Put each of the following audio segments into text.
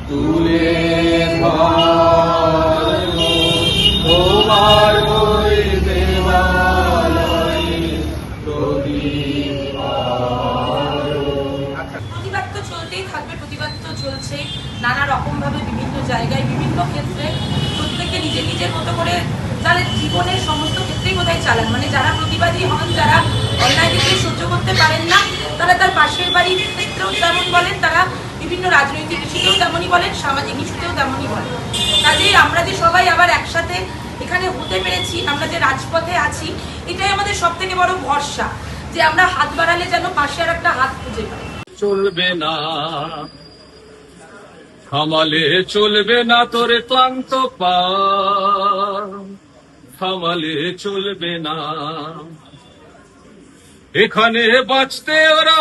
তুলে তোমার ওই দেবালয়ে প্রদীপ আলো। প্রতিবাদ তো চলতেই থাকবে, প্রতিবাদ তো চলছে নানা রকম ভাবে, বিভিন্ন জায়গায়, বিভিন্ন ক্ষেত্রে। প্রত্যেকে নিজের নিজের মতো করে তাদের জীবনের সমস্ত ক্ষেত্রেই বোধহয় চালান। মানে যারা প্রতিবাদী হন, যারা অন্যায়কে সহ্য করতে পারেন না, তারা তার পাশের বাড়ির ক্ষেত্রেও যেমন বলেন, তারা বিভিন্ন রাজনৈতিক ইস্যুতেও তেমনই বলেন, সামাজিক ইস্যুতেও তেমনই বলেন। কাজেই আমরা যে সবাই আবার একসাথে এখানে হতে পেরেছি, আমরা যে রাজপথে আছি, এটাই আমাদের সব থেকে বড় ভরসা, যে আমরা হাত বাড়ালে যেন পাশে আর একটা হাত খুঁজে পাই। চলবে না থামালে, চলবে না তোর ক্লান্ত পা, থামালে চলবে না। এখানে বাঁচতে ওরা,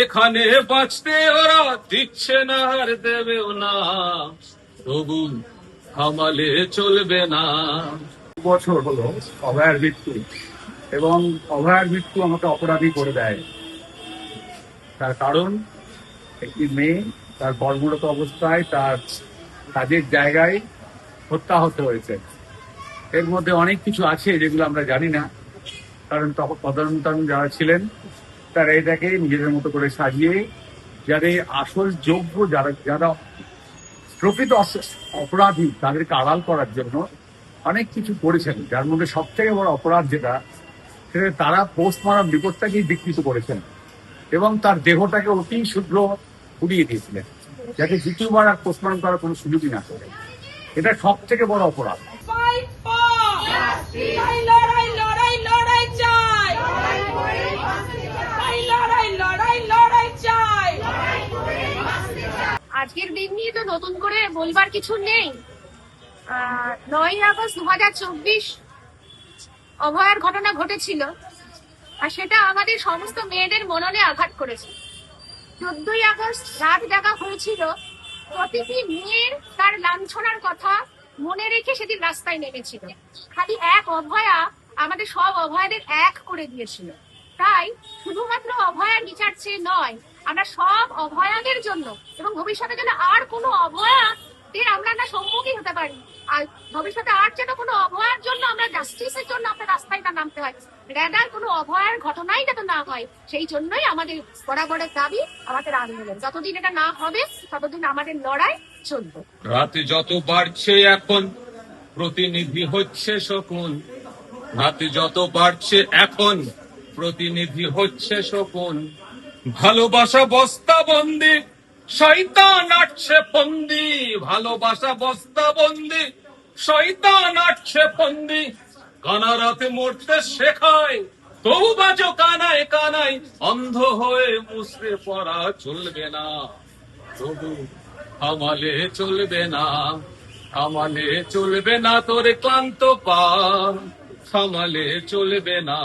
এখানে বাঁচতে ওরা দিচ্ছে না আর দেবেও না, তবু থামালে চলবে না। বছর হলো অভয়ার মৃত্যু, এবং অভয়ার মৃত্যু আমাকে অপরাধী করে দেয়। তার কারণ একটি মেয়ে তার কর্মরত অবস্থায় তার কাজের জায়গায় হত্যা হতে হয়েছে। এর মধ্যে অনেক কিছু আছে যেগুলো আমরা জানি না, কারণ তদন্তান যারা ছিলেন তারা এটাকে নিজেদের মতো করে সাজিয়ে যাদের আসল যোগ্য, যারা প্রকৃত অপরাধী তাদেরকে আড়াল করার জন্য অনেক কিছু করেছেন। যার মধ্যে সব থেকে বড় অপরাধ যেটা, সেটা তারা পোস্টমর্টম রিপোর্টটাকেই বিকৃত করেছেন এবং তার দেহটাকে অতি শীঘ্র পুড়িয়ে দিয়েছিলেন, যাতে দ্বিতীয়বার আর পোস্টমর্টম করার কোনো সুযোগই না করে। এটা সব থেকে বড় অপরাধ। আজকের দিন নিয়ে তো নতুন করে বলবার কিছু নেই। 9ই আগস্ট 2024 অভয়ার ঘটনা ঘটেছিল, আর সেটা আমাদের সমস্ত মেয়েদের মননে আঘাত করেছে। 14ই আগস্ট রাত দেখা হয়েছিল, প্রতিটি মেয়ের তার লাঞ্ছনার কথা মনে রেখে সেদিন রাস্তায় নেমেছিল। খালি এক অভয়া আমাদের সব অভয়াদের এক করে দিয়েছিল। তাই শুধুমাত্র অভয়ার বিচার চেয়ে নয়, আমরা সব অভয়াদের জন্য এবং ভবিষ্যতে যেন আর কোনো অভয়াদের আমরা না সম্মুখীন হতে পারি, আর ভবিষ্যতে আর যেন কোনো অভয়ার জন্য আমরা জাস্টিসের জন্য আমরা রাস্তায় না নামতে হয়, রেডার কোনো অভয়ার ঘটনাই যাতে না হয়, সেই জন্যই আমাদের বরাবরের দাবি, আমাদের আন্দোলন। যতদিন এটা না হবে ততদিন আমাদের লড়াই চলবে। রাতে যত বাড়ছে এখন প্রতিনিধি হচ্ছে শকুন, রাতে যত বাড়ছে এখন প্রতিনিধি হচ্ছে শকুন। ভালোবাসা বস্তা বন্দি, শয়তান আটছে ফন্দি, ভালোবাসা বস্তা বন্দি, শয়তান আটছে ফন্দি। কানা রাতে মরতে শেখায়, তবু বাজো কানায় কানায়, অন্ধ হয়ে মুছড়ে পড়া চলবে না, তবু থামালে চলবে না, থামালে চলবে না তোর ক্লান্ত পা, থামালে চলবে না।